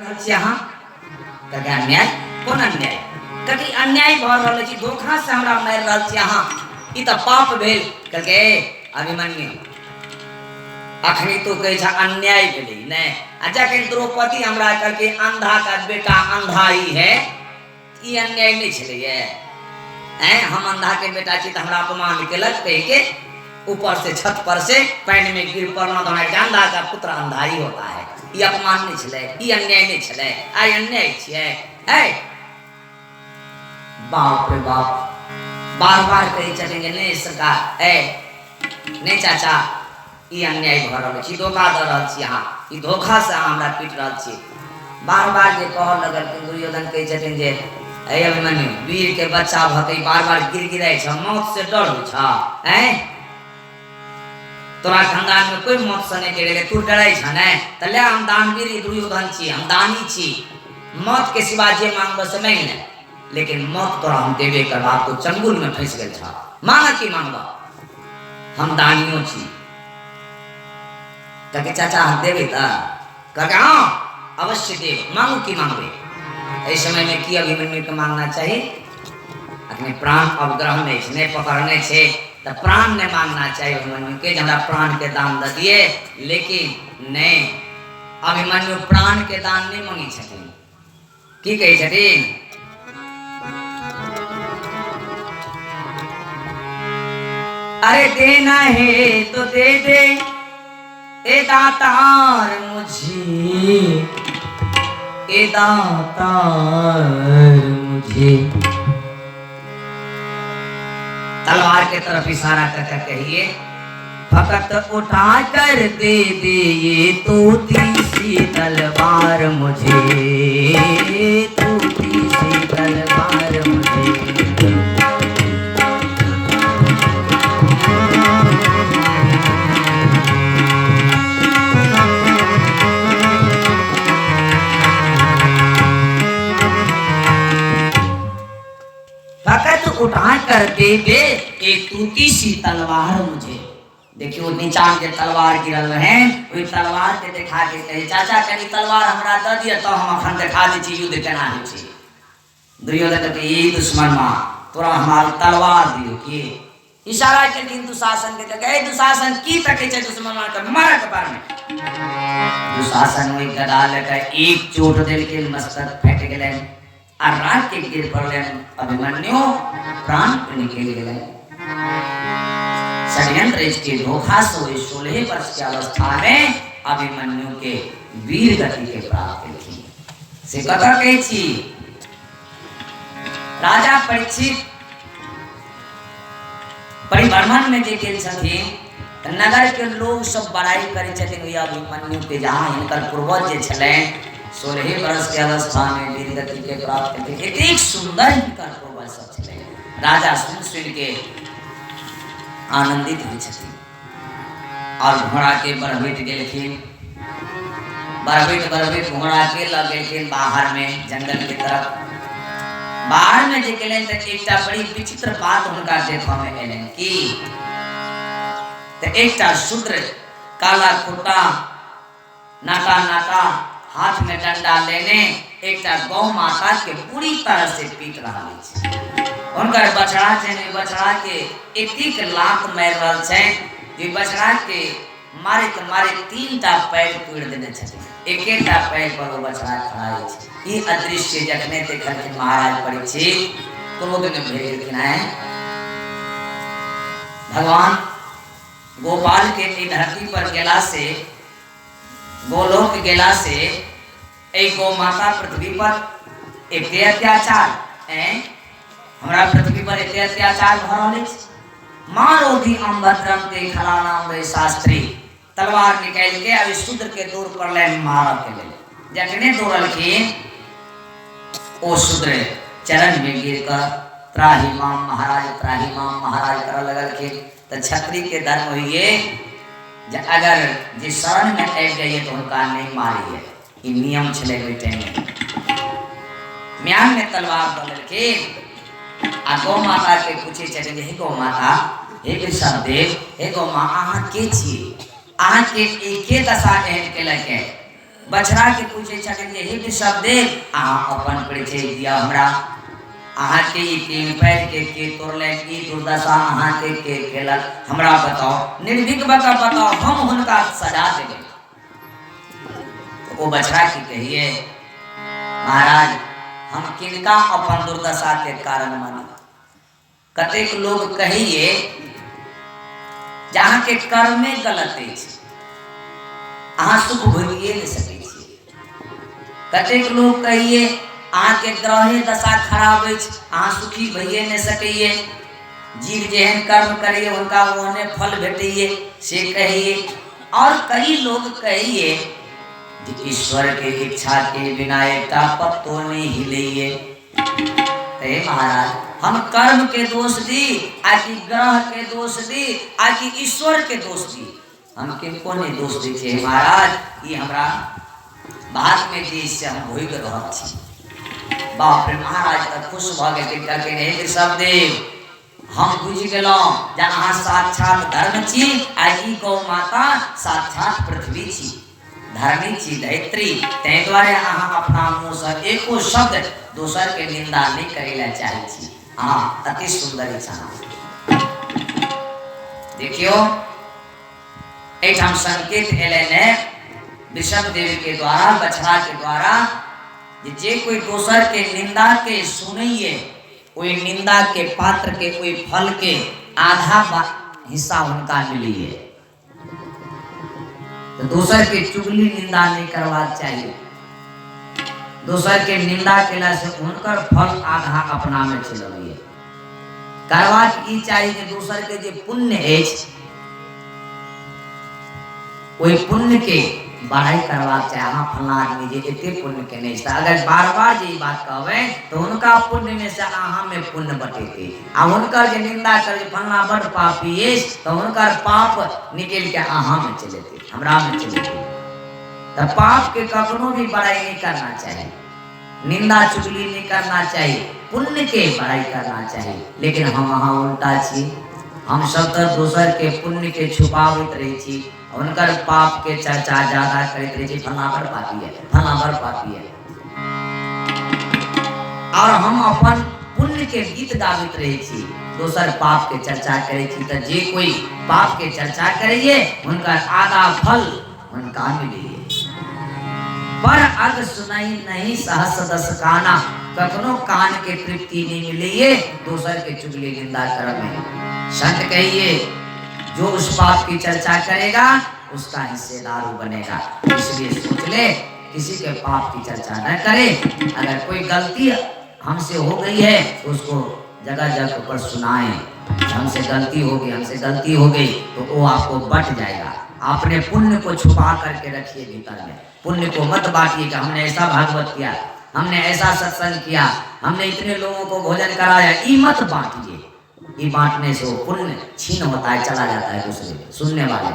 यहाँ कहे अन्याय कौन अन्याय कभी अन्याय भ रहल छी धोखा से हमरा मार रहल छी यहाँ ई त पाप भेल कहे अभिमन्यु अखनी तो कहे छ अन्याय भेलै ने आ जखन द्रौपदी हमरा करके अंधा का बेटा अंधा ही है ई अन्याय नहीं छलैये हैं हम अंधा के बेटा छी त हमरा अपमान केलक कह के ऊपर से छत पर से पैन में गिर पड़ना तो अंधा का पुत्र अंधा ही होता है ये अपमान नहीं छले ये अन्याय नहीं छले आई अन्याय छिए है बाप रे बाप बार बार कही चलेंगे नहीं सरकार ए नहीं चाचा ये अन्याय भ रहल छी धोखा द रहल छी अहाँ ई धोखा से हमरा पीट रहल छी बार बार जे कह लगल दुर्योधन कही छथिन जे ए अभिमन्यु वीर के बच्चा भकै बार बार गिर गिराय छ मौत से डर हो छ हैं तोरा खानदान में कोई मौत से नहीं डरे तू डराई छ ने त ले हम दानवीर दुर्योधन छी हम दानी छी मौत के सिवा जे मांगब से नहीं ले लेकिन मौत तोरा हम देबे करबा तो चंगुल में फंस गेल छ मांगा की मांगब हम दानियो छी कहे चाचा हम देबे त कहे हां अवश्य देब मांगू की मांगबे इस समय में की अभिमन्यु के मांगना चाहिए अपने प्राण अवग्रह नहीं पकड़ने छे तो प्राण ने मांगना चाहिए अभिमन्यु के हमरा प्राण के दान द दिए लेकिन नहीं अभिमन्यु प्राण के दान नहीं मांगी छथिन की कहे छथिन अरे देना है तो दे दे ए दातार मुझे ए दातार मुझे तलवार के तरफ इशारा करके कहिए फकत उठा कर दे दे ये तोती सी तलवार मुझे तोती सी तलवार मुझे उठा कर दे दे एक टूटी सी तलवार मुझे देखियो नीचा के तलवार गिरल है ओई तलवार के दिखा के कहे चाचा कनी तलवार हमरा द दिया तो हम अखन दिखा दी छी युद्ध केना होइ छी दुर्योधन के ई दुश्मन मा तोरा हमार तलवार दियो के इशारा के दिन दुशासन के कहे दुशासन की तके छै दुश्मन मा के मार के पार में दुशासन में गदा लेके एक चोट देल के मस्तक फट गेलै आ रात के गिर पड़ले अभिमन्यु प्राण निकल गए षड्यंत्र इसके धोखा से 16 वर्ष की अवस्था में अभिमन्यु के वीर गति के प्राप्त थी से कथा कही छी राजा परीक्षित परिभ्रमण में जे गेल छथिन नगर के लोग सब बड़ाई करे छथिन अभिमन्यु के जहां इनकर पूर्वज जे छले 16 वर्ष के अवस्था में वीर गति के प्राप्त थे एक सुंदर इनकर पूर्वज सब छले राजा सुन के आनंदित हुए छथिन और घोड़ा के बरबैठ गेलखिन बरबैठ घोड़ा के लग गेलखिन बाहर में जंगल के तरफ बाहर में जे गेलन त एकटा बड़ी विचित्र बात हुनका देखा में एलन कि त एकटा शूद्र काला कुर्ता नाटा नाटा हाथ में डंडा लेने एकटा गौ माता के पूरी तरह से पीट रहा है उनकर बछड़ा छै ने बछड़ा के एतिक लात मार रहल छै जे बछड़ा के मारे तीनटा पैर तोड़ देने छथिन एकेटा पैर पर वो बछड़ा खड़ा है ई अदृश्य जखने देखल के महाराज परीक्षित क्रोध में भेल किनाए भगवान गोपाल के धरती पर गेला से गोलोक गेला से एक गो माता पृथ्वी पर एक अत्याचार हमरा पृथ्वी पर एक अत्याचार भ रहल अछि मारो दी अम्बत्रम ते खलानाम वे शास्त्री तलवार निकाल के अब शूद्र के दूर पर ले मार के ले जखने दौड़लखिन ओ शूद्र चरण में गिर कर त्राही माम महाराज कर लगलखिन त छत्री के धर्म हुए अगर जे शरण में आबि जाइए तो उनका नहीं मारिए ई नियम छले बेटे में म्यान में तलवार दलके आ गौ माता के पूछे छथिन हे गौ माता हे वृषभदेव हे गौ माँ अहाँ के छी अहाँ के एके दशा एहन केलक है बछड़ा के पूछे छथिन जे हे वृषभदेव अहाँ अपन परिचय दिया हमरा, अहाँ के ई तीन पैर के तोड़ले की दुर्दशा अहाँ के केलक हमरा बताओ, निर्भीक बताओ, हम हुनका सजा देबे। तो वो बछड़ा की कहिए महाराज हम किनका अपन दुर्दशा के कारण मानी। कतेक लोग कहिए जहाँ के कर्म में गलत है अहाँ सुख भोगिए नहीं सके। कतेक लोग कहिए अहाँ के ग्रहे दशा खराब है अहाँ सुखी भइए नहीं सकिए, जीव जेहन कर्म करिए उनका ओहने फल भेटिए से कहिए। और कई लोग कहिए ईश्वर के इच्छा के बिना एकता पत्तो नहीं हिलिए। महाराज हम कर्म के दोष दी आकि ग्रह के दोष दी आकि ईश्वर के दोष दी, हम किनको नहीं दोष दी छे महाराज। ये हमरा बात में जी से हम भोग रहल छी। बाप रे महाराज तक खुश भ गए करके नहीं वृषभदेव हम बुझ गेलौं जे अहाँ साक्षात धर्म छी आ ई गौ माता साक्षात पृथ्वी छी, धर्मी छी, धैत्री। तै द्वारे अहाँ अपना मुँह से एको शब्द दोसर के निंदा नहीं करेला चाहे छी। हाँ अति सुंदर इच्छा। देखियो एक संकेत एले ने वृषभदेव के द्वारा बछड़ा के द्वारा जे कोई दोसर के निंदा के सुनिए कोई निंदा के पात्र के कोई फल के आधा हिस्सा उनका मिलिए। तो दोसर के चुगली निंदा नहीं करवा चाहिए। दोसर के निंदा केला से उनकर फल आधा अपना में चलिए। करवा की चाहिए कि दोसर के जे पुण्य है कोई पुण्य के बढ़ाई करवा चाहे। हाँ फला आदमी जे इतने पुण्य के नहीं, अगर बार बार ये बात कहवे तो उनका पुण्य में से अहाँ में पुण्य बटेते आ उनकर जे निंदा कर फला बड़ पापी है तो उनकर पाप निकल के अहाँ में चलेते हमरा में चलेते। तो पाप के कखनो भी बढ़ाई नहीं करना चाहिए, निंदा चुगली नहीं करना चाहिए, पुण्य के बढ़ाई करना चाहिए। लेकिन हम अहाँ उल्टा छी, हम सब तो दोसर के पुण्य के छुपावत रही छी, उनकर पाप के चर्चा ज्यादा करते रही छी, फला बड़ पापी है, फला बड़ पापी है। और हम अपन पुण्य के गीत गावित रही छी, दोसर पाप के चर्चा करे छी। तो जे कोई पाप के चर्चा करिए उनका आधा फल उनका मिलिए। पर अग सुनाई नहीं सहस दस काना, कखनो कान के तृप्ति नहीं मिलिए दोसर के चुगली निंदा करब में। संत कहिए जो उस पाप की चर्चा करेगा उसका हिस्सेदार बनेगा। इसलिए सोच ले किसी के पाप की चर्चा न करे। अगर कोई गलती हमसे हो गई है तो उसको जगह जगह पर सुनाएं, हमसे गलती हो गई, हमसे गलती हो गई, तो वो आपको बट जाएगा। अपने पुण्य को छुपा करके रखिए भीतर में, पुण्य को मत बांटिए कि हमने ऐसा भागवत किया, हमने ऐसा सत्संग किया, हमने इतने लोगों को भोजन कराया, ये मत बांटिए। ये बांटने से वो पुण्य छीन होता है, चला जाता है दूसरे सुनने वाले।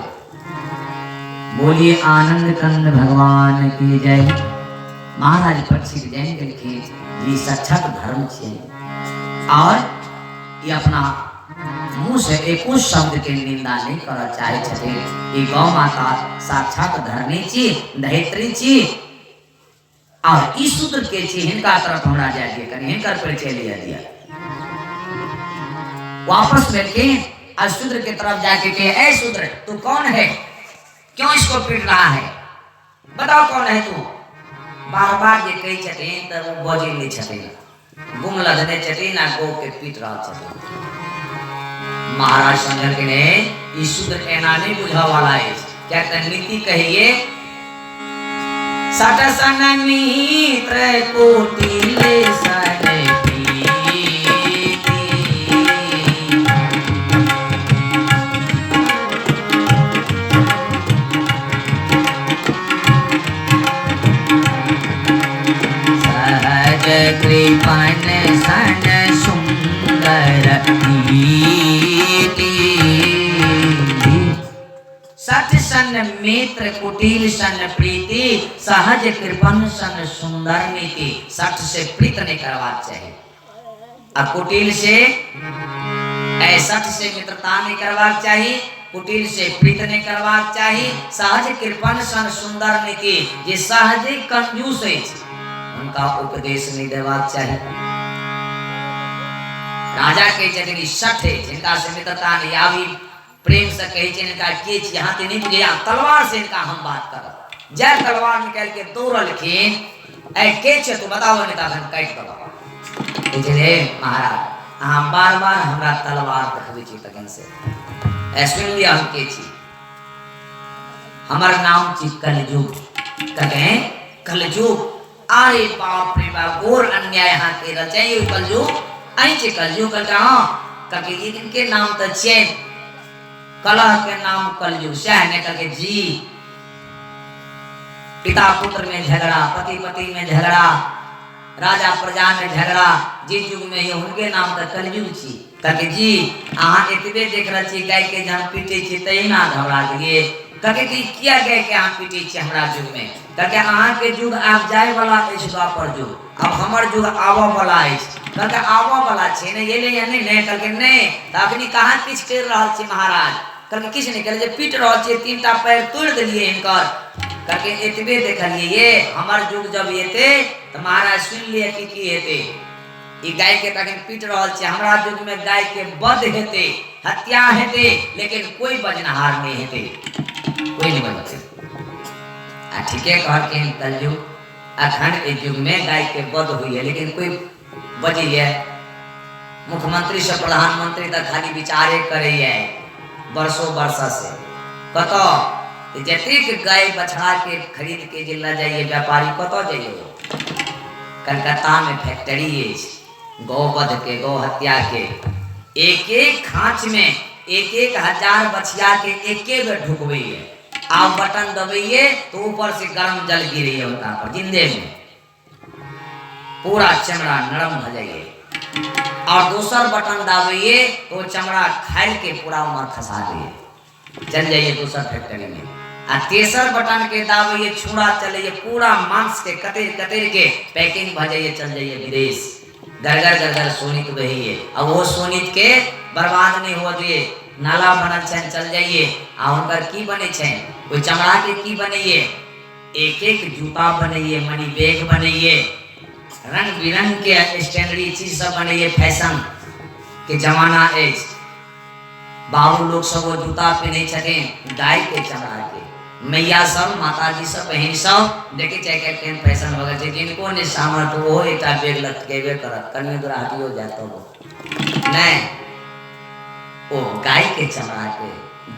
बोलिए आनंद कंद भगवान की जय। महाराज परीक्षित जैन के ये साक्षात धर्म छे और ये अपना मुंह से एको शब्द के निंदा नहीं करना चाहे छे। ये गौ माता साक्षात धर्मी छी, धैत्री छी और ई शूद्र के छी, हिनका तरफ हमरा जाय दिया कनी, हिनकर परिचय लिया दिया। वापस मिलके शूद्र के तरफ जाके के ए शूद्र तू कौन है, क्यों इसको पीट रहा है, बताओ कौन है तू। बार बार ये कही छथिन तो वो बजे नहीं छथिन, गुम लदने छथिन आ गो के पीट रहा छथिन। महाराज समझ के ने ई शूद्र एना नहीं बुझा वाला है। क्या नीति कहिए सट सन मित्र कोटिले सने कृपन सन सुंदर सच सन मित्र कुटिल सन प्रीति सहज कृपन सन सुंदर नीति। सठ से प्रीत नहीं करवा चाहिए और कुटिल से सठ से मित्रता नहीं करवा चाहिए, कुटिल से प्रीत नहीं करवाक चाहिए। सहज कृपण सन सुंदर नीति जे सहज कंजूस है उनका उपदेश नहीं देवाक चाहिए। राजा के जगरी सठ है जिनका से मित्रता नहीं आवी प्रेम से कहे इनका के यहाँ ते नहीं मुझे यहाँ तलवार से इनका हम बात कर जय तलवार निकाल के दौड़ल खीन ऐ के छे तू बताओ नहीं ता हम काट दो इजले महाराज हम बार-बार हमरा तलवार देखबे छी तकन से ऐसे लिया हम के छी हमर नाम छी कलयुग कहे कलयुग अरे बाप रे बाप घोर अन्याय यहाँ के रचे कलयुग आई छे कलयुग कल का कके इनके नाम त छे कलह के नाम कलयुग सह ने कके जी पिता पुत्र में झगड़ा पति पति में झगड़ा राजा प्रजा में झगड़ा जी युग में ये उनके नाम तक कलयुग छी कके जी आहा एतबे देख रह छी गाय के जहां पीटे छी तई ना घबरा दिए कके की किया गए के आहा पीटे छी हमरा युग में कके आहा के युग आप जाय वाला इस द्वापर युग अब हमर युग आवा वाला है कके आवा वाला छे ने ये ले या नहीं कके नहीं त अखनी कहां किछ कर रहल छी महाराज कके किछ नहीं करे जे पीट रहल छी तीनटा पैर तोड़ देलिए इनकर कके एतबे देखलिए ये हमर युग जब येते त महाराज सुन लिए की हेते ई गाय के तखन पीट रहल छै हमरा युग में गाय के वध हेते हत्या हेते लेकिन कोई बजनहार नहीं हेते कोई नहीं बचते आ ठीके कह के कलयुग अखंड इस युग में गाय के वध हुई है लेकिन कोई बजी है मुख्यमंत्री से प्रधानमंत्री तक खाली विचारे करे है वर्षों वर्षा से कतो जतिक गाय बछड़ा के खरीद के जिला जाइए व्यापारी कतो जाइए कलकत्ता में फैक्ट्री है गौवध के गौ हत्या के एक एक खांच में एक एक हजार बछिया के एक एक ढुकबे है आप बटन दबाइए तो ऊपर से गर्म जल गिरे है उनका पर जिंदे में पूरा चमड़ा नरम हो जाइए और दूसर बटन दबाइए तो चमड़ा खाल के पूरा उमर खसा दिए चल जाइए दूसर फैक्ट्री में आ तेसर बटन के दाबिए छुड़ा चलिए पूरा मांस के कतेर कतेर के पैकिंग भ जाइए चल जाइए विदेश गरगर गरगर सोनित बहिए अब वो सोनित के बर्बाद नहीं हो दिए नाला बनल छन चल जाइए आ उनकर की बने छन कोई चमड़ा के की बनइए एक एक जूता बनइए मनी बैग बनइए रंग बिरंग के स्टैंडर्ड चीज सब बनइए फैशन के जमाना है बाबू लोग सब वो जूता पहने छथिन गाय के चमड़ा के मैया सब माता जी सब बहन सब देखे चाहे केन फैशन वगैरह छै जिनको ने सामर्थ वो एकटा बैग लटकेबे करत कन्या दूर हटियो जातो नहीं ओ गाय के चमड़ा के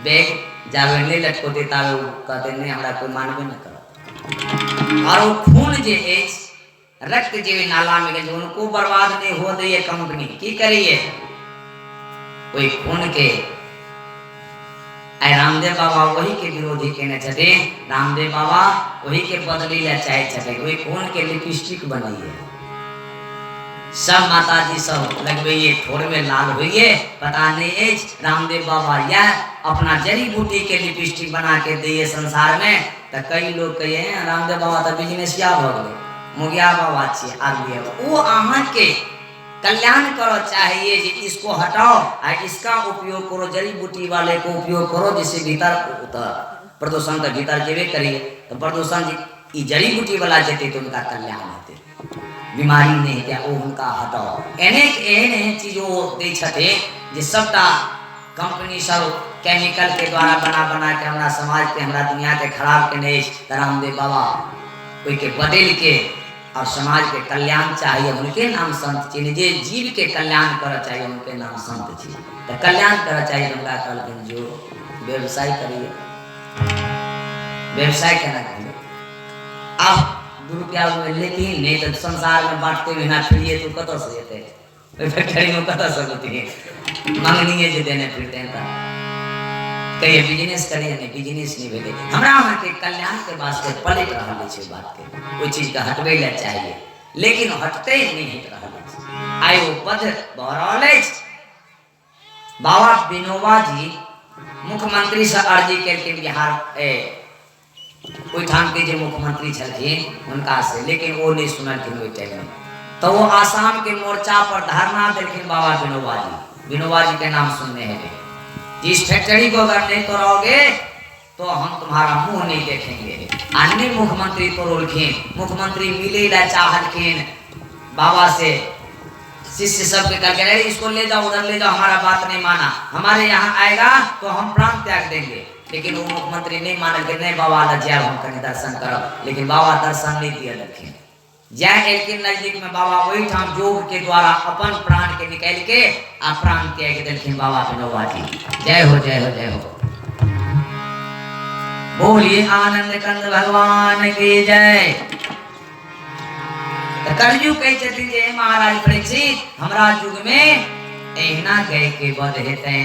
बैग जावे नहीं लटकोते तावे कहते नहीं हमरा कोई मानबे न करत और वो खून जे है रक्त जे नाला में गए उनको बर्बाद नहीं हो दे कंपनी की करिए कोई खून के रामदेव बाबा वही के विरोधी कहने छे रामदेव बाबा वही के बदली ले चाहे छे वही खून के लिपस्टिक बनाइए सब माता जी सब लगवाइए ठोर में लाल होइए पता नहीं है रामदेव बाबा या अपना जड़ी बूटी के लिपस्टिक बना के दिए संसार में तो कई लोग कहे हैं रामदेव बाबा तो बिजनेसिया भ गए मुगिया बाबा छे आगे वो आहां के कल्याण करो चाहिए कि इसको हटाओ और इसका उपयोग करो जड़ी बूटी वाले को उपयोग करो जिससे भीतर प्रदूषण का भीतर जेबे करिए तो प्रदूषण जी जड़ी बूटी वाला जेते तो उनका कल्याण होते बीमारी नहीं क्या वो उनका हटाओ एहन चीज वो दे छते जे सबटा कंपनी सब केमिकल के द्वारा बना के हमारा समाज के हमारा दुनिया के खराब के नहीं रामदेव बाबा कोई के बदल के और समाज के कल्याण चाहिए उनके नाम संत चाहिए जे जीव के कल्याण कर चाहिए उनके नाम संत चाहिए तो कल्याण कर चाहिए उनका कल जो व्यवसाय करिए व्यवसाय करना चाहिए आप ₹2 में लेकिन नहीं तो संसार में बांटते हुए ना फिरिए तो कत से जेते फैक्ट्री में कत से होती मांगनी है जे देने फिरते हैं कहिए बिजनेस करिए नहीं बिजनेस नहीं भेले हमरा वहां के कल्याण के वास्ते पलट रहल छै बात के कोई चीज का हटबे ले चाहिए लेकिन हटते नहीं हट रहल छै आइ वो पद बहरल अछि बाबा विनोबा जी मुख्यमंत्री से अर्जी केलखिन बिहार कोई ठाम के जे मुख्यमंत्री छलखिन उनका से लेकिन वो नहीं सुनलखिन ओइ टाइम में तो वो आसाम के मोर्चा पर धरना देलखिन बाबा विनोबा जी के नाम सुनने हैं जिस फैक्ट्री को अगर नहीं तोड़ोगे तो हम तुम्हारा मुंह नहीं देखेंगे। अन्य मुख्यमंत्री तोड़लखिन, मुख्यमंत्री मिले ला चाहलखिन बाबा से, शिष्य सब के करके रहे इसको ले जाओ उधर ले जाओ, हमारा बात नहीं माना, हमारे यहाँ आएगा तो हम प्राण त्याग देंगे। लेकिन वो मुख्यमंत्री नहीं मान के नहीं बाबा ला जाए हम कहीं दर्शन करो, लेकिन बाबा दर्शन नहीं दिया लखिन। जय एक नजदीक में बाबा वही ठाम योग के द्वारा अपन प्राण के निकाल के आ प्राण त्याग देलखिन बाबा विनोबा जी। जय हो जय हो जय हो। बोलिए आनंद कंद भगवान की जय। कलयुग कहे जे महाराज परीक्षित हमरा युग में एहना गए के बद हेते।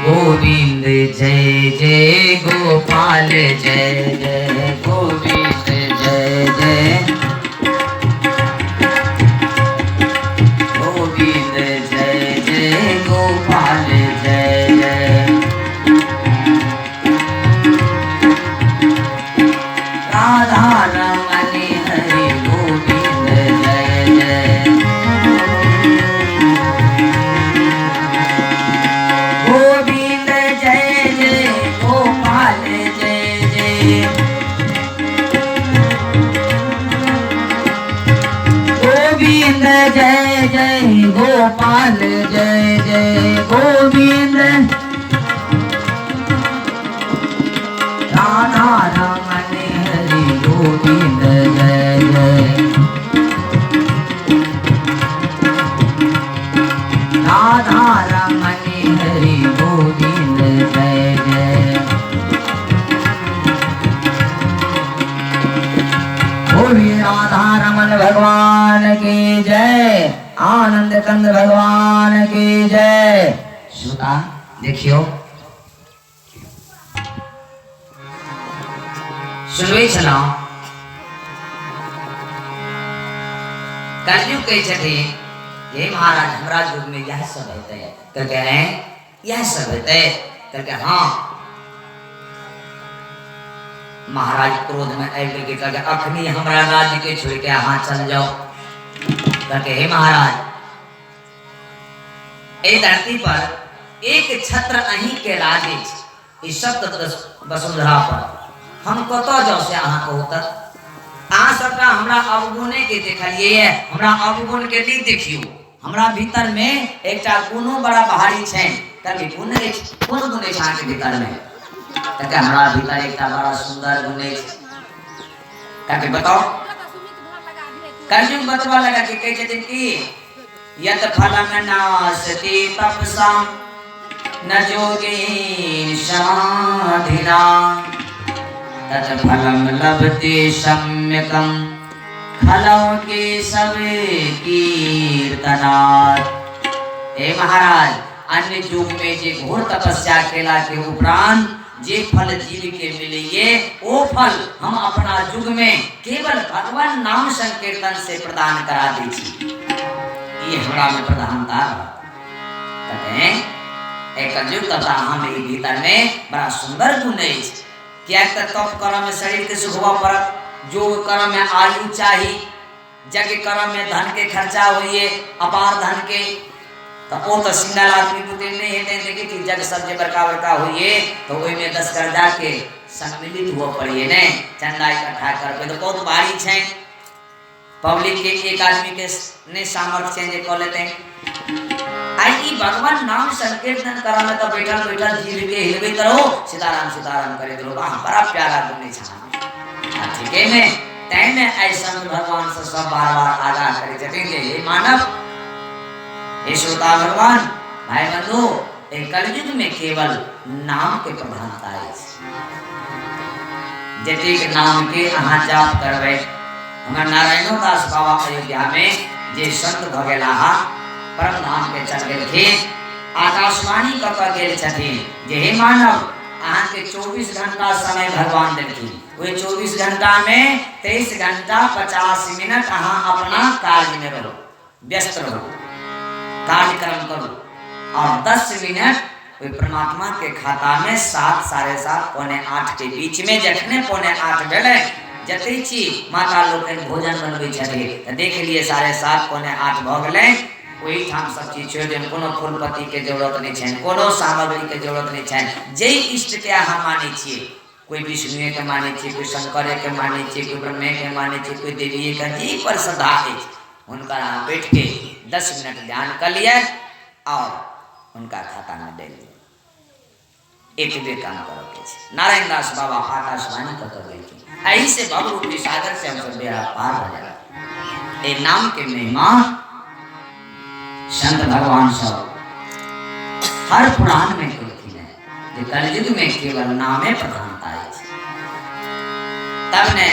गोविंद जय जय गोपाल जय जय गोविंद जय जय गोविंद जय जय गोपाल जय जय राधा रमण हरि गोविंद जय जय गोविंद जय जय गोपाल जय जय गोविंद जय जय गोपाल जय जय गोविंद राधा रमण हरि गोविंद जय जय राधा रमण हरि गोविंद जय जय बोलिए राधा रमन भगवान की जय, आनंद कंद भगवान की जय। सुना देखियो सुनवे चला कलयुग कहे छठे ये महाराज हमरा युग में यह सब होते है करके हैं, यह सब होते है करके हाँ महाराज क्रोध में आए के करके अखनी हमरा राज्य के छोड़ के हाँ चल जाओ करके हे महाराज ए धरती पर एक छत्र अहीं के राजे इस शब्द वसुंधरा पर हम कत जाओ से अहाँ को तक अहाँ सबका हमरा अवगुणे के देखलिए है, हमरा अवगुण के नहीं देखियो। हमरा भीतर में एकटा गुणो बड़ा भारी छै करके गुण कोन गुण छै अहाँ के भीतर में करके हमरा भीतर एकटा बड़ा सुंदर गुण है करके बताओ। कलयुग बतवा लगा कि कहे छथिन कि यत फलम नास्ति तपसा न जोगी समाधिना तत फलम लभते सम्यकम खलौ के सब कीर्तनात्। हे महाराज अन्य युग में जे घोर तपस्या केला के उपरांत जे फल जीव के मिलेंगे वो फल हम अपना युग में केवल भगवान नाम संकीर्तन से प्रदान करा दी छी। ये हमरा में प्रधानता कहते हैं एक युग तथा हम भीतर में बड़ा सुंदर गुण है। क्या तप कर्म में शरीर के सुखवा परत, योग कर्म में आयु चाहिए, जग कर्म में धन के खर्चा होइए अपार धन के तो वो तो सिंगल आदमी बुते नहीं है देखिए कि जग सब जे बड़का बड़का होइए तो ओई में 10 कर्जा के सम्मिलित हो पड़िए ने चंदा इकट्ठा करबे तो बहुत भारी छै। पब्लिक के एक आदमी के ने सामर्थ्य जे क लेते आई भगवान नाम संकीर्तन करा में तो बैठल बैठल जीव के हिलबे करो सीताराम सीताराम करे दो वाह बड़ा प्यारा गुण छा ठीक है ने तै में ऐसा भगवान से सब बार-बार आगा करे जते ये मानव हे श्रोता भगवान भाई बंधु एक कलयुग में केवल नाम के प्रधानता है। जतिक नाम के अहाँ जाप करबे हमर नारायण दास बाबा अयोध्या में जे संत भगेला परम धाम के चल गेलखिन आकाशवाणी क क गेल छथिन जे हे मानव अहाँ के 24 घंटा समय भगवान देलखिन ओए 24 घंटा में 23 घंटा 50 मिनट अहाँ अपना कार्य में रहो व्यस्त रहो कार्यक्रम करो और 10 मिनट वे परमात्मा के खाता में 7 साढ़े 7 पौने 8 के बीच में जखने पौने 8 भेले जते छी माता लोकन भोजन बनबै छथि त देख लिए 7:30 पौने 8 भ गेलै वही ठाम सब चीज छोड़ दें, कोनो फूलपत्ती के जरूरत नहीं है, कोनो सामग्री के जरूरत नहीं है। जे इष्ट के अहाँ माने छिए, कोई विष्णु के माने छिए, कोई शंकर के माने छिए, कोई ब्रह्मे के माने छिए, कोई देवी के जी पर श्रद्धा है, उनका यहाँ बैठ के 10 मिनट ध्यान कर लिया और उनका खाता में दे दिया। एक भी काम करो के नारायण दास बाबा आकाशवाणी कर गए, ऐसे भवरूपी सागर से हम सब बेड़ा पार हो जाएगा। ए नाम के महिमा संत भगवान सब हर पुराण में कहती है, जो कलयुग में केवल नामे प्रधानता है। तब ने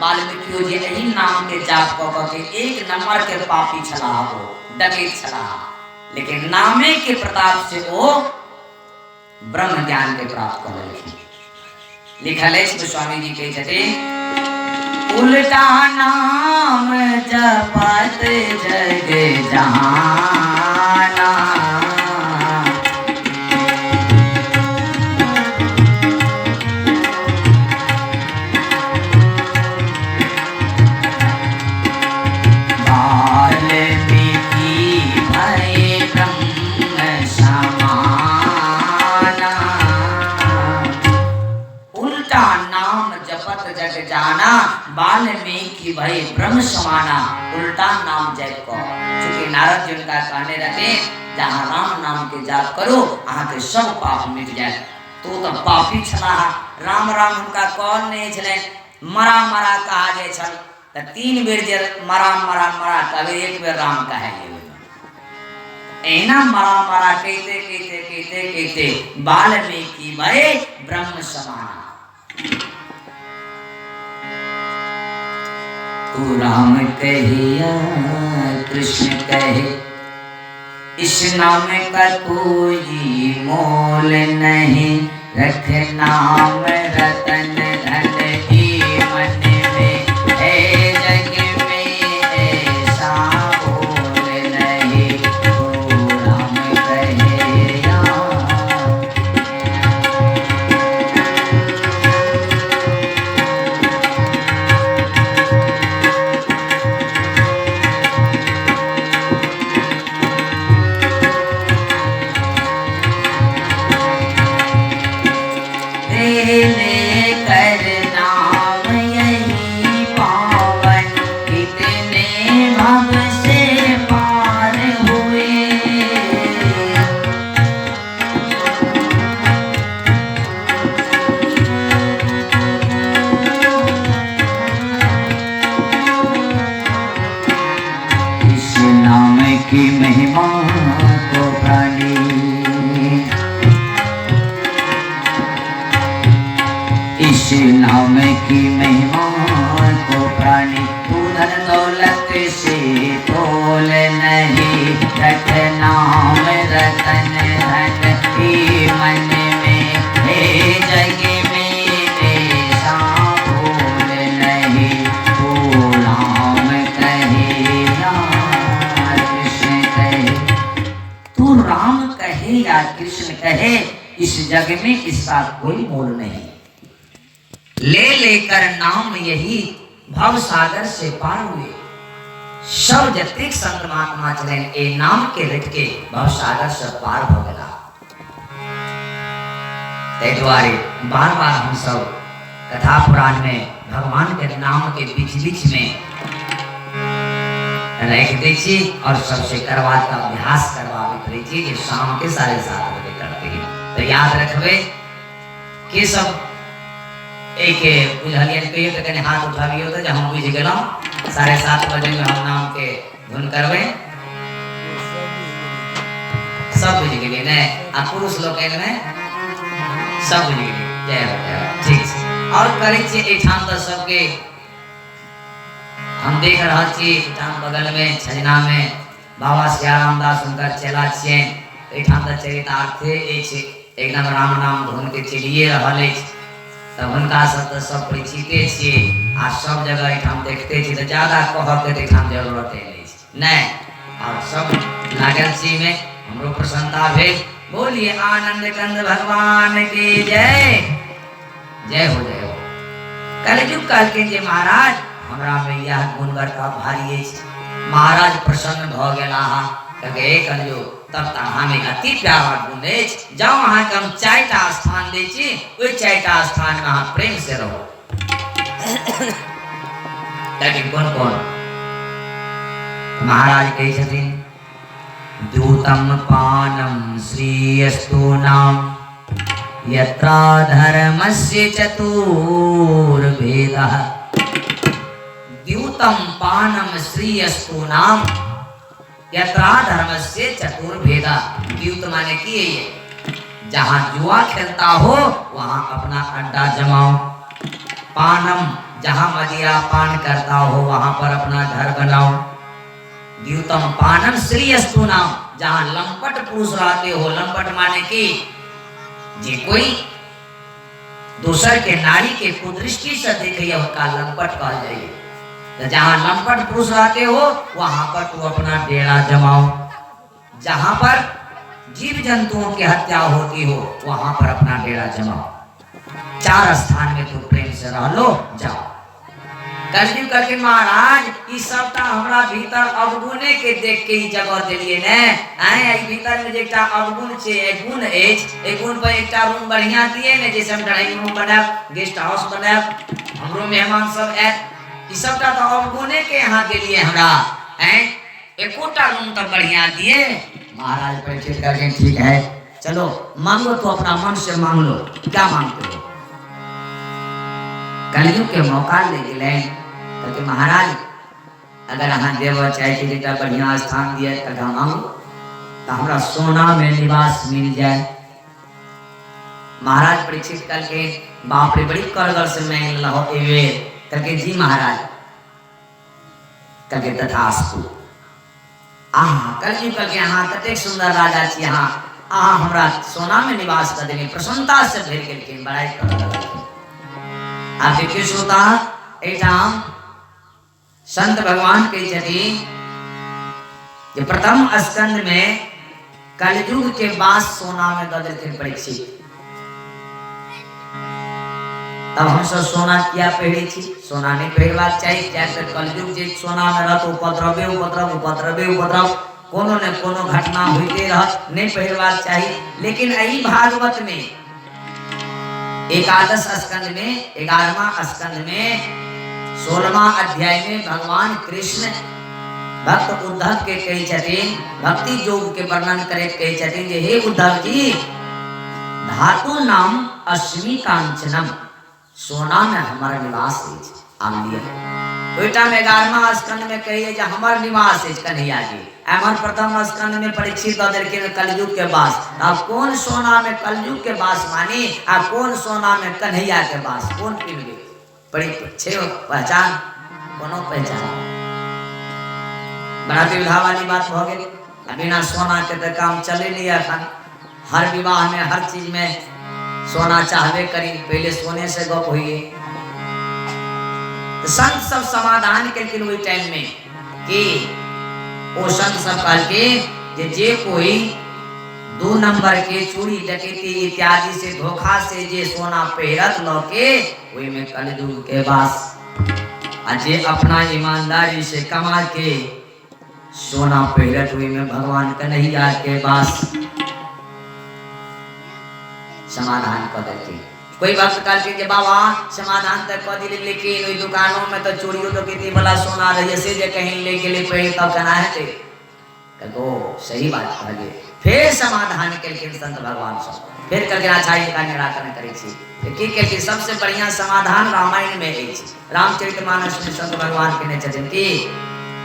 वाल्मीकि जी यही नाम के जाप को के एक नंबर के पापी छला हो, डकैत छला, लेकिन नामे के प्रताप से वो ब्रह्म ज्ञान के प्राप्त कर लेखिन। लिखल है स्वामी जी के जटे, उल्टा नाम जपत जग जहाना, जाना वाल्मीकि भई ब्रह्म समाना। उल्टा नाम जप को, चूंकि नारद जी उनका कहने रहते, जहाँ राम नाम के जाप करो अहाँ के सब पाप मिट जाए। तो पापी छला, राम राम उनका कौन नहीं छले, मरा मरा कहा जाए छल, तो 3 बेर जे मरा मरा मरा कभी 1 बेर राम कहे एना मरा मरा कहते कहते कहते कहते वाल्मीकि भई ब्रह्म समाना। तू राम कहिया कृष्ण कहे, इस नाम का कोई मोल नहीं, रख नाम रतन धन ही मन में, है जग में ऐसा बोल नहीं। तू राम कहिया की महिमा को प्राणी, इस नाम की महिमा को प्राणी, तू धन दौलत से तोल नहीं, रख नाम रतन धन ही मन में, हे जग में ऐसा बोल नहीं। तू राम कहे तू राम कहे या कृष्ण कहे, इस जग में इसका कोई मोल नहीं। ले लेकर नाम यही भव सागर से पार हुए, सब जतिक संत महात्मा चले ए नाम के रट के भव सागर से पार हो गया। द्वारे बार बार हम सब कथा पुराण में भगवान के नाम के बीच बीच में रख दीजिए और सबसे करवा का अभ्यास करवा दीजिए, शाम के 7:30 बजे करते हैं। तो याद रखबे कि सब एक बुझलियन कहियो तो कने हाथ उठाबियो तो हम बुझ गेलौ 7:30 बजे में हम नाम के धुन करबे, सब बुझ गेलिए ने आ पुरुष लोग में सब बुझ गेलिए। जय हो ठीक है। और करै छी एठाम तो सबके हम देख रहा छी, एठाम बगल में छजना में बाबा सियाराम दास उनकर चेला छिए, एठाम तो चरितार्थ एकदम राम नाम धुन के चलिए रहल अछि। तब उनका सब परिचिते छिए आ सब जगह एठाम देखते छी, तो ज्यादा कहब के एठाम जरूरत नहीं, और सब लागल छी में हमरो प्रसन्नता भेल। बोलिए आनंद कंद भगवान की जय। जय हो जय हो। कलयुग काल के जे महाराज हमरा में यह गुणवर का भारी अछि, महाराज प्रसन्न भ गेला। कलियो तब तक हमें अति प्यारा गुणे जाओ वहां के हम चारटा स्थान दे छी ओई चारटा स्थान में आप प्रेम से रहो। लेकिन कौन कौन महाराज कहे छथिन दूतम पानम श्रीयस्तु नाम यत्रा धर्मस्य चतुर्भेदः। द्यूतम पानम श्रीयस्तु नाम यत्रा धर्मस्य चतुर्भेदः। द्यूत माने की है ये जहां जुआ खेलता हो वहां अपना अड्डा जमाओ। पानम जहां मदिरा पान करता हो वहां पर अपना घर बनाओ। द्यूतम पानम श्रीयस्तु नाम जहां लंपट पुरुष रहते हो। लंपट माने की जे कोई दूसर के नारी के कुदृष्टि से देखे उसका लंपट कहा जाइए। तो जहां लंपट पुरुष रहते हो वहां पर तू अपना डेरा जमाओ। जहां पर जीव जंतुओं की हत्या होती हो वहां पर अपना डेरा जमाओ। चार स्थान में तू प्रेम से रह लो जाओ। कलयुग करके महाराज ई सबटा हमरा भीतर अवगुणे के देख के ही जगह देलिए ने। आए ई भीतर में जेटा अवगुण छे ए गुण एज ए गुण पर एकटा रूम बढ़िया दिए ने जैसे हम ड्राइंग रूम बनाब गेस्ट हाउस बनाब हमरो मेहमान सब आए ई सबटा तो अवगुणे के यहाँ देलिए हमरा। हैं एकोटा रूम तो बढ़िया दिए। महाराज बैठे करके ठीक है चलो मांगो तो अपना मन से मांग लो क्या मांगते हो। कलयुग के मौका ले गेले कि महाराज अगर अहाँ देव चाहे कि बेटा बढ़िया स्थान दिए तो मांगो तो हमरा सोना में निवास मिल जाए। महाराज परीक्षित करके बाप रे बड़ी करगल से मांग लहो एवे करके जी महाराज करके तथास्तु। कलयुग करके अहाँ कते सुंदर राजा छी अहाँ हमरा सोना में निवास कर देंगे प्रसन्नता से भेट के बड़ाई कर। आप देखिए श्रोता एठाम संत भगवान के छथिन प्रथम स्कंद में कलयुग के बाद सोना में दे देते परीक्षित। तब हम सब सोना किया पहरे छी सोना नहीं पहरबाक चाहिए क्या कलयुग जे सोना में रहत उपद्रवे उपद्रव उपद्रवे उपद्रव कोनो ने कोनो घटना होते रहत नहीं पहरबाक चाहिए। लेकिन यही भागवत में एकादश स्कंद में 11वां स्कंद में 16वां अध्याय में भगवान कृष्ण भक्त उद्धव के कही छथिन भक्ति योग के वर्णन करे कही छथिन जे हे उद्धव जी धातु नाम अश्मी कांचनम सोना में हमारा निवास है आलिया। ओइटा में 11वां स्कंद में कहिए जे हमार निवास है कन्हैया जी। एमन प्रथम स्कंद में परीक्षित दर के कलयुग के बास। अब कौन सोना में कलयुग के बास मानी आ कौन सोना में कन्हैया के बास कौन पिनगे बड़ी छे पहचान कोनो पहचान बड़ा विधा वाली बात हो गई। बिना सोना के तो काम चले नहीं अखन हर विवाह में हर चीज में सोना चाहवे करी पहले सोने से गप हुई। तो संत सब समाधान के वही टाइम में कि वो संत सब कह के जे कोई 2 नंबर के चोरी डकैती इत्यादि से धोखा से जे सोना पहरत लौके वही में कलयुग के बास अजे अपना ईमानदारी से कमा के सोना पहरत वही में भगवान कन्हैया के बास समाधान कर देते। कोई वक्त काल के बाबा समाधान तक कर दिले लेकिन ओई दुकानों में तो चोरियों तो कितनी बड़ा सोना रही से जे कहीं लेके ले पे तब कना है ते कहो सही बात कहले। फिर समाधान के संत भगवान सब फिर करके आचार्य का निराकरण करे छी कि के सबसे बढ़िया समाधान रामायण में है। रामचरितमानस में संत भगवान के ने छथिन कि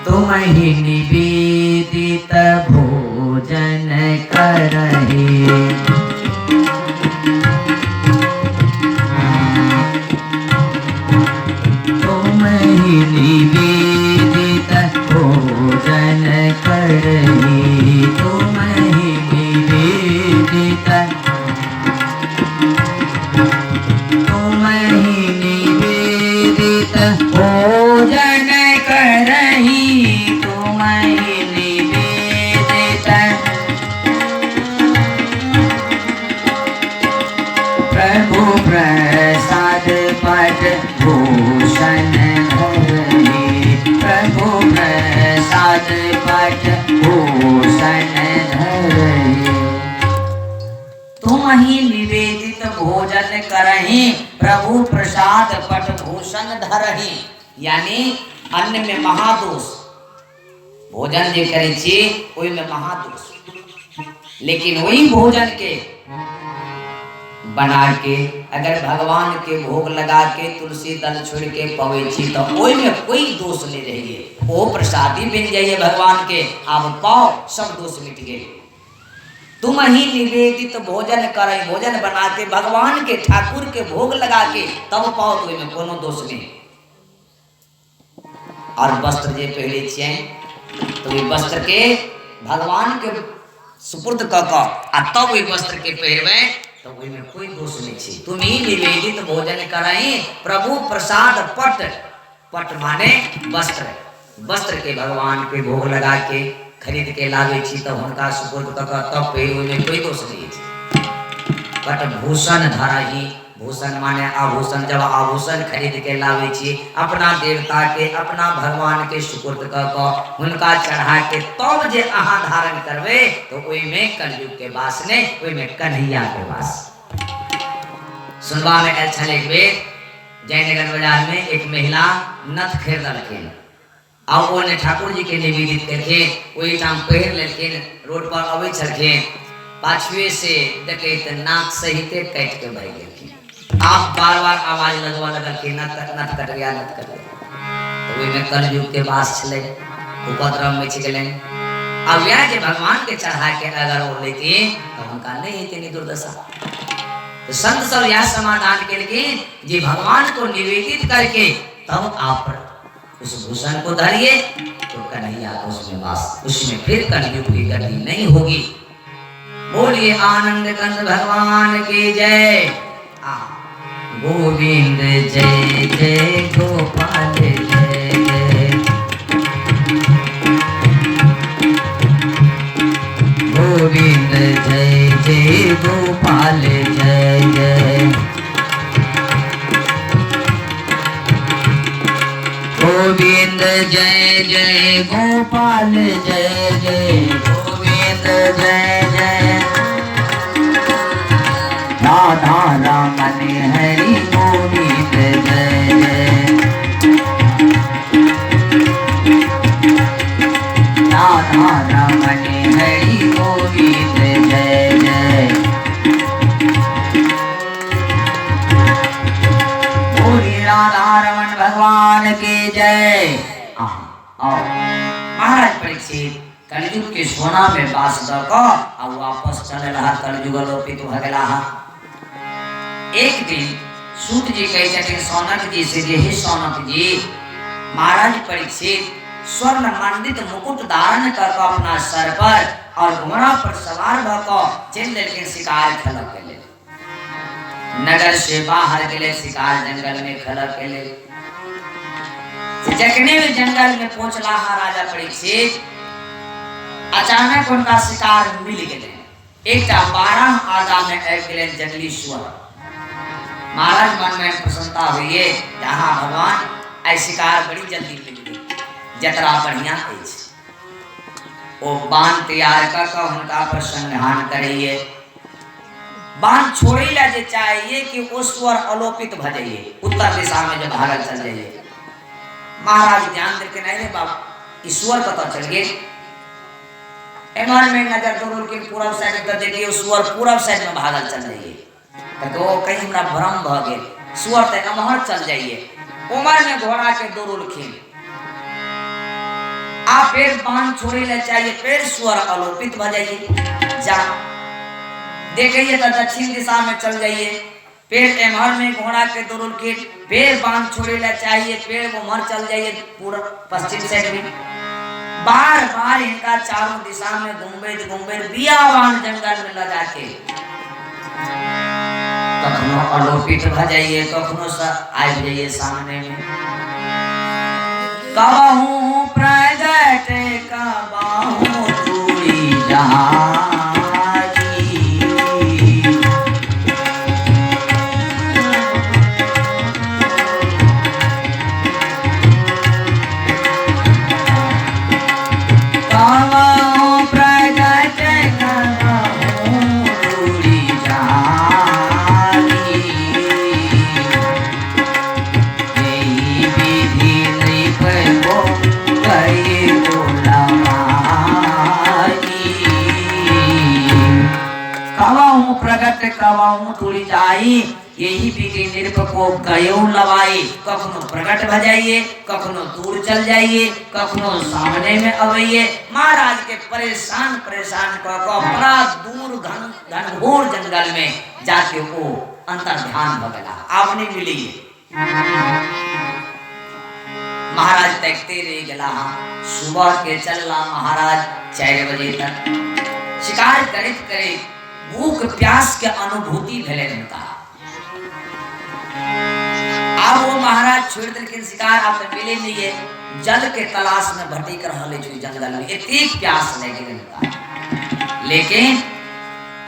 तुम ही निवेदित भोजन करहि निवेदित भोजन करहि तुम ही निवेदित भोजन करहि तुम ही निवेदित करही, प्रभु प्रसाद पट भूषण धरही। यानी अन्न में महादोष, भोजन जे करे छी ओहि में महादोष, लेकिन वही भोजन के बना के अगर भगवान के भोग लगा के तुलसी दल छोड़ के पवे छी तो ओहि में कोई दोष नहीं रहिए, वो प्रसादी बन जाइए भगवान के। अब पाओ सब दोष मिट गए। तुम ही निवेदित भोजन करे, भोजन बना के भगवान के ठाकुर के भोग लगा के तब पाओ तो में कोनो दोष नहीं। और वस्त्र जे पहले छिए तो वही वस्त्र के भगवान के सुपुर्द क तब वही वस्त्र के पहरवे तो वही में कोई दोष नहीं छी। तुम ही निवेदित भोजन करही, प्रभु प्रसाद पट, पट माने वस्त्र, वस्त्र के भगवान के भोग लगा के खरीद के लावे छी तब उनका सुपुर्द क तब पहरवे में कोई दोष नहीं छी। पट भूषण धरही, भूषण माने आभूषण, जब आभूषण खरीद के लावे छी अपना देवता के अपना भगवान के सुपुर्द क उनका चढ़ा के तब जे अहाँ धारण करवे तो ओहि में कलयुग के वास ने, ओहि में कन्हैया के वास। सुनवा में अच्छा लेखबे, जयनगर बाजार में एक महिला नथ खरीदलखिन और ओने ठाकुर जी के निवेदित करके वही ठाम पहिर लेलखिन, रोड पर अबै छलखिन, पाछुए से डकैत नाक सहिते काट के भाग गेलखिन। आप बार बार आवाज लगवा लगा कि नथ कट गया, नथ कट गया। तो वही में कलयुग के वास छले, उपद्रव में छिगले। अब यह जे भगवान के चढ़ा के अगर वो लेती तो उनका नहीं इतनी दुर्दशा। तो संत सब यह समाधान के लिए जी भगवान को निवेदित करके तब आप उस भूषण को धरिए तो कन्हैया उसमें वास, उसमें फिर कलयुग की गति नहीं होगी। बोलिए आनंद कंद भगवान की जय। गोविंद जय जय गोपाल जय जय, गोविंद जय जय गोपाल जय जय, गोविंद जय जय गोपाल जय जय, गोविंद जय जय राधा रमन हरि गोविंद जय जय, राधा रमन हरि गोविंद जय जय, बोली राधा रमन भगवान की जय। महाराज परीक्षित कलयुग के सोना में बास दक और वापस चले रहा, कलयुग लोपित हो गया। एक दिन सूत जी कहे छथिन सौनक जी से, हे सौनक जी, महाराज परीक्षित स्वर्ण मंडित मुकुट धारण कर अपना सर पर और घोड़ा पर सवार भक चल के शिकार खेल के ले, नगर से बाहर गेले शिकार जंगल में खेल के ले। जखने में जंगल में पहुंचला राजा परीक्षित, अचानक उनका शिकार मिल गए। एक 12 आगा में आबि गेले जंगली सुअर। महाराज मन में प्रसन्नता हुई है, जहाँ भगवान आई शिकार बड़ी जल्दी मिल गई, जतरा बढ़िया है। वो बाण तैयार कर उनका पर संग्रहण करिए, बाण छोड़े ला जे चाहिए कि वो स्वर अलोपित भ जाइए, उत्तर दिशा में जब भागल चल जाइए। महाराज ध्यान देके नहीं रे बाबू ईश्वर कत चल गए, एमर में नजर दौड़ के पूरब साइड कर देखिए, स्वर पूरब साइड में भागल चल जाइए, तो कहीं हमरा भ्रम भ गेल, स्वर तक अमहर चल जाइए। उमर में घोड़ा के दौड़लखिन, आप फिर बाण छोड़े ले चाहिए, फिर स्वर अलोपित भ जाइए। जा देखिए तो दक्षिण दिशा में चल जाइए, फिर एमहर में घोड़ा के दौड़लखिन, फिर बाण छोड़े ले चाहिए, फिर उमर चल जाइए पूरा पश्चिम साइड में। बार बार इनका चारों दिशा में घूमबे बियावान जंगल में लगा के कखनो अलोपित भ जाइए, कखनो आ जाइए सामने में। कबहू प्रगट कबहू दूरी जहाजी, कबहू प्रगट कबहू दूरी जहाजी, प्रकट करवाऊं थोड़ी जाई, यही बिके निरप को गयो लवाई। कखनो प्रकट भ जाइए, कखनो दूर चल जाइए, कखनो सामने में अवइए। महाराज के परेशान परेशान को बड़ा दूर घनघोर जंगल में जाके वो अंतर ध्यान भगला। आपने मिली महाराज देखते रह गला। सुबह के चलला महाराज 4 बजे तक शिकार करे करे भूख प्यास के अनुभूति भेले उनका। अब वो महाराज छोड़ देलखिन शिकार, आप मिले नहीं है। जल के तलाश में भटक रहले जो जंगल में, इतनी प्यास लगे उनका। लेकिन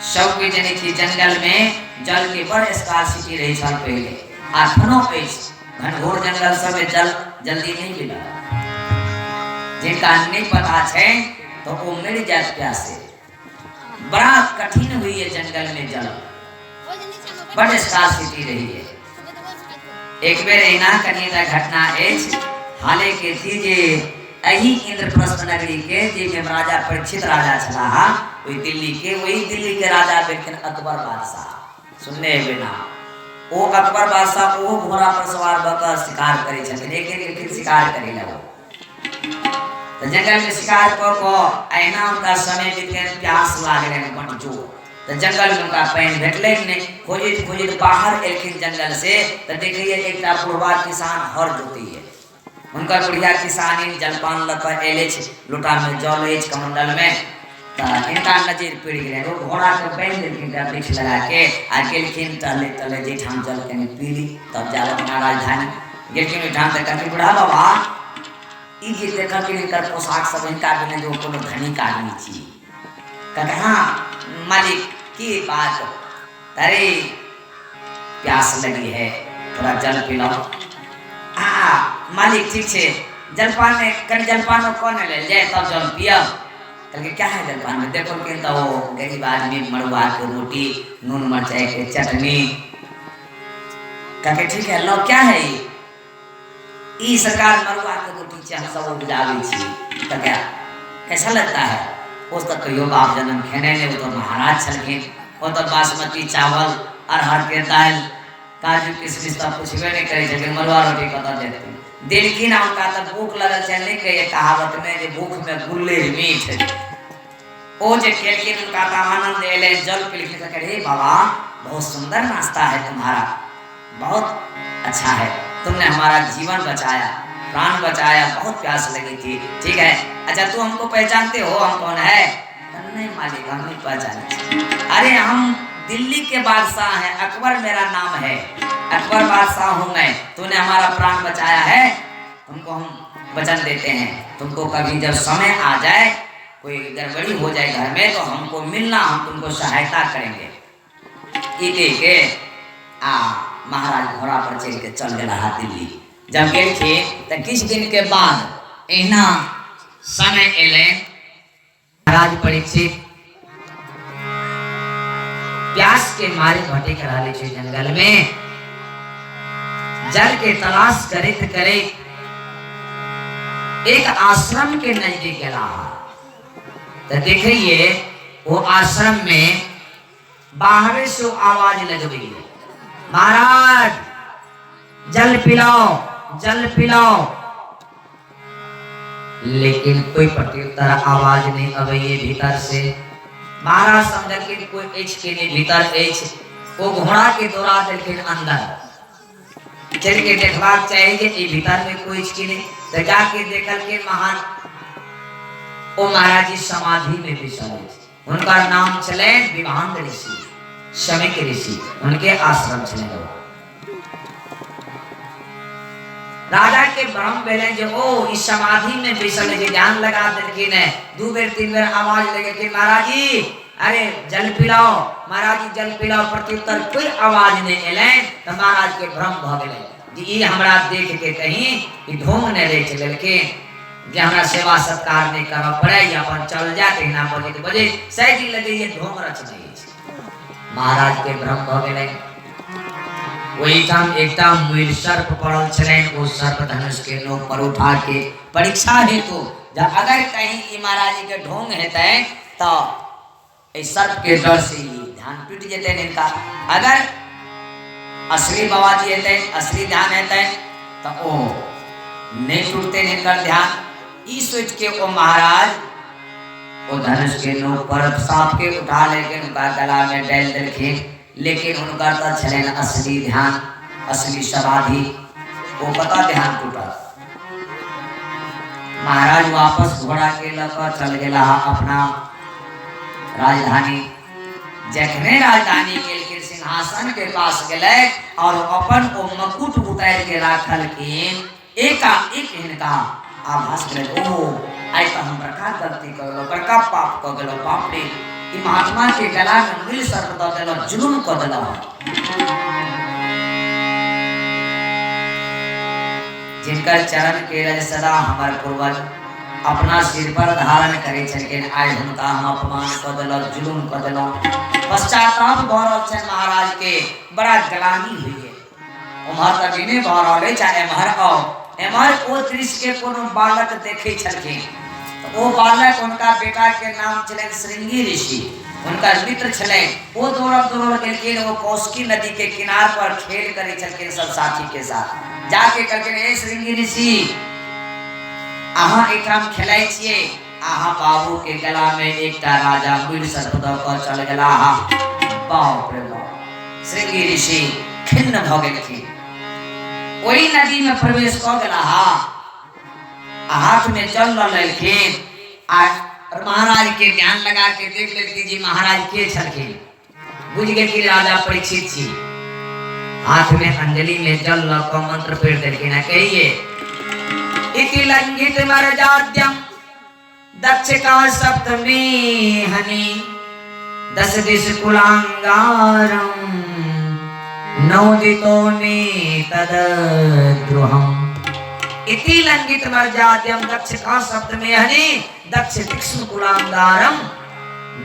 सब के जने की जंगल में जल के बड़ स्कार्सिटी रही छल पहले। अखनो घनघोर जंगल सब जल जल्दी नहीं मिला। जिनका नहीं पता है तो वो मर जात प्यासे। बड़ा कठिन हुई है जंगल में जल, बड़ स्कार्सिटी रही है। एक बेर एना कनिया घटना एछ हाले के थी जे अही इंद्रप्रस्थ नगरी के जे राजा परीक्षित राजा छला, वही दिल्ली के राजा बेखन अकबर बादशाह। सुनने बिना वो अकबर बादशाह वो घोड़ा पर सवार होकर शिकार करे छथिन। एक शिकार करे लगो तो जंगल में शिकार को ऐना उनका समय बीत गए, प्यास लागले बड़ जोर। तो जंगल में उनका पैन भेटले नहीं। खोजित खोजित बाहर एलखिन जंगल से तो देखिए एक बुढ़वा किसान हर जोती है। उनका बुढ़िया किसानी जलपान लकर एले लोटा में जल एच कमंडल में। तो इनका नजर पड़ गए। वो घोड़ा के पैन देलखिन वृक्ष लगा के आ गेलखिन टहले टहले जे ठाम जल कनी पीली। तब जाला अपना राजधानी गेलखिन ठाम तक कभी बुढ़ा बाबा ई जे देखा कि इनकर पोशाक सब इनका बिना जो कोनो धनी का आदमी छी। कहते हाँ मालिक की बात, अरे प्यास लगी है थोड़ा जल पिलाओ। मालिक ठीक है जलपान में कहीं जलपान में कौन ले जाए तब जल पिया। कल क्या है जलपान में? देखो कि तो वो गरीब आदमी मड़ुआ की रोटी नून मिर्चाई के चटनी। कहते ठीक है लो क्या है ये सरकार मड़ुआ की रोटी हम सब उपजावे छी। तो क्या कैसा लगता है? उस तक कहियो बाप जन्म खेने ने वो तो महाराज छलखिन। वो तो बासमती चावल अरहर के दाल काजू किशमिश तो कुछबे नहीं करे छे, मड़ुआ रोटी कत देते दिलखिन। उनका तो भूख लगल छे नहीं कहे कहावत में जे भूख में गुल्ले मीठ। ओ जे खेलखिन उनका तो आनंद एले जल पिलखिन तो कहे बाबा बहुत सुंदर नाश्ता है तुम्हारा, बहुत अच्छा है, तुमने हमारा जीवन बचाया, प्राण बचाया, बहुत प्यास लगी थी। ठीक है अच्छा तू हमको पहचानते हो हम कौन है? नहीं मालिक हम नहीं पहचाने। अरे हम दिल्ली के बादशाह हैं, अकबर मेरा नाम है, अकबर बादशाह हूँ मैं। तूने हमारा प्राण बचाया है, तुमको हम वचन देते हैं तुमको कभी जब समय आ जाए कोई गड़बड़ी हो जाए घर में तो हमको मिलना, हम तुमको सहायता करेंगे। के महाराज घोड़ा पर चल के चल गया दिल्ली। जब गए थे तो कुछ दिन के बाद एना समय एले महाराज परीक्षित प्यास के मारे भटे करा ले जंगल में जल के तलाश करे करे एक आश्रम के नजदीक गया। तो देखिए वो आश्रम में बाहर से आवाज लग गई है महाराज जल पिलाओ जल पिलाओ। लेकिन कोई प्रत्युत्तर आवाज नहीं अबैये भीतर से। महाराज समझ के कोई एच के नहीं भीतर एच वो घोड़ा के दौरा दिलखिन अंदर चल के देखबाक चाहिए कि भीतर में कोई एच के नहीं। तो जाके देखल के महान ओ महाराज जी समाधि में विषय उनका नाम चले विभांग ऋषि, शमिक ऋषि, उनके आश्रम चले। राजा के ब्रह्म बेले जो ओ इस समाधि में विषय के ध्यान लगा देलखिन है। 2 बेर 3 बेर आवाज लगे कि महाराज जी अरे जल पिलाओ, महाराज जी जल पिलाओ। प्रत्युत्तर कोई आवाज नहीं एले। तो महाराज के भ्रम भ गेले जी हमरा देख के कहीं कि ढोंग ने ले चल के जे हमरा सेवा सत्कार नहीं करब पड़े या अपन चल जाते ना बजे के बजे सही लगे ये ढोंग रच नहीं। महाराज के भ्रम भ गेले। वही ठाम एकटा मूल सर्प पड़ल छलेन। वो सर्प धनुष के नोक पर उठा के परीक्षा हेतु जब अगर कहीं महाराज जी के ढोंग हेतै तो इस सर्प के डर से ध्यान टूट जेते इनका। अगर असली बाबा जी हेते, असली ध्यान हेते तो ओ नहीं टूटते इनका ध्यान। ई सोच के ओ महाराज वो धनुष के नोक पर सांप के उठा लेकिन उनका गला में डाल देलखिन। लेकिन उनका तो छलन असली ध्यान, असली समाधि, वो पता ध्यान टूटा। महाराज वापस घोड़ा के लेकर चल गया अपना राजधानी। जखने राजधानी के सिंहासन के पास गए और अपन को मुकुट उतार के राखल के एक इनका आभास करे, ओ आई तो हम बड़का गलती कर लो, बड़का पाप कर गलो, बाप रे ई महात्मा के गला में मिल सर्प द देलो, जुलुम कर देलो। जिनकर चरण के रज सदा हमार पूर्वज अपना सिर पर धारण करे छलखिन, आज हुनका हम अपमान कर देलो, जुलुम कर देलो। पश्चाताप गौरव छन महाराज के बड़ा गलानी हुई है। उमहर तक बिने गौरव चाहे महर आओ एमहर ओ दृश्य के कोनो बालक देखे छलखिन। तो ओ बालक उनका बेटा के नाम छले श्रृंगी ऋषि, उनका मित्र छले। वो दौड़ गेलखिन, वो कौशिकी नदी के किनार पर खेल करे छलखिन सब साथी के साथ। जाके कहलखिन, ए श्रृंगी ऋषि अहाँ एकराम खेलाय छिए, अहाँ बाबू के गला में एकटा राजा मूल सर्प द क चल गेला। बाप रे बाप, श्रृंगी ऋषि खिन्न भ गेलखिन। वही नदी में प्रवेश कर गया, हाथ में जल लेलखिन। और महाराज के ध्यान लगा के देख लेलखिन जी महाराज के छलखिन। बुझ गए कि राजा परीक्षित छी। हाथ में अंजलि में जल ल क मंत्र पढ़ देलखिन। कहिए, इति लंघित मर्याद्यम दक्ष का सप्तमी हनि दश दिश कुलांगारम नौदितो ने तद्द्रोहम्। इति लंघित मर्याद्यम दक्ष का शब्द में हनि दक्ष तीक्ष्ण कुलांगारम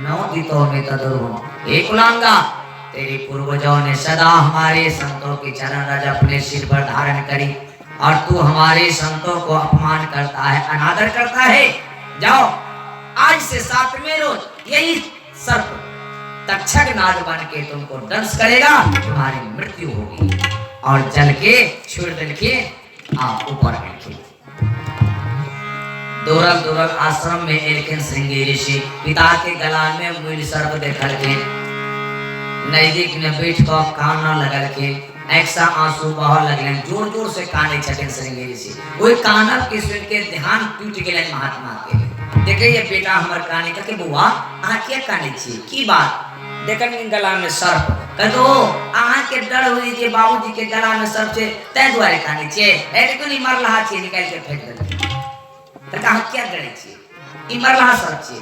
नौदितो ने तद्द्रोहम्। हे कुलांगा, तेरे पूर्वजों ने सदा हमारे संतों के चरण रज अपने सिर पर धारण करी और तू हमारे संतों को अपमान करता है, अनादर करता है। जाओ, आज से 7वें रोज यही सर्प तक्षक नाग बन के तुमको दंश करेगा, तुम्हारी मृत्यु होगी। और जल के छोड़ देलके आप ऊपर बैठे। दौड़ल आश्रम में एलखिन श्रृंगी ऋषि। पिता के गला में मूल सर्प देखल के नजदीक में बैठ कर काना लगल के ऐसा आंसू बह लगल। जोर जोर से काने छथिन श्रृंगी ऋषि। वही कानब के सुन के ध्यान टूट गेलन महात्मा के। देखे ये बेटा हमर काने के बुआ अहाँ के काने छी, की बात? देखन गला में सर्प, कहो अहाँ के डर हुई जे बाबूजी के गला में सर्प छे तै द्वारे काने छे। ए देखो नी मरला छे, निकाल के फेंक दे। त कहा क्या डरे छे, ई मरला सर्प छे।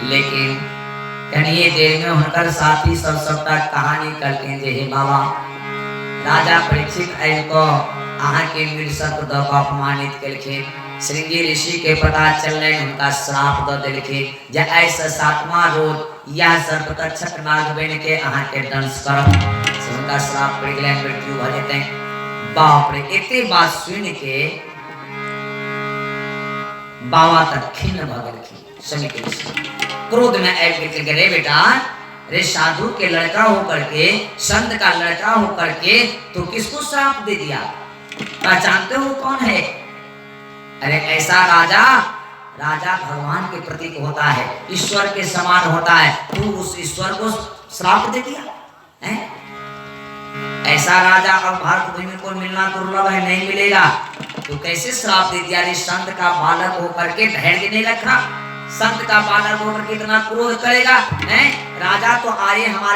लेकिन कनिए देर में हुनकर साथी सब सबटा कहानी कहलके जे हे बाबा, राजा परीक्षित आइ को अहाँ के वीर सर्प द अपमानित केलखिन। श्रृंगी ऋषि के पता चलने उनका श्राप द देलखिन जे ऐसा 7वां रोज यह सर्प तक्षक नाग बन के अहाँ के दंश करब। से उनका श्राप पड़ गेलै, मृत्यु भ जेतै। बाप रे, एते बात सुन के बाबा तक खिन्न भ गेलखिन। श्रृंगी ऋषि क्रोध में आबि गेलखिन, रे बेटा, रे साधु के लड़का होकर के, संत का लड़का होकर के तो किसको श्राप दे दिया? पहचानते हो कौन है? अरे ऐसा राजा भगवान के प्रतीक होता है, ईश्वर के समान होता है, तू उस ईश्वर को श्राप दे दिया है? ऐसा राजा अब भारत भूमि को मिलना दुर्लभ है, नहीं मिलेगा। तो कैसे श्राप दे दिया? रे संत का बालक होकर के धैर्य नहीं रखा, संत का बालक होकर के इतना क्रोध करेगा है? राजा तो आए हमारे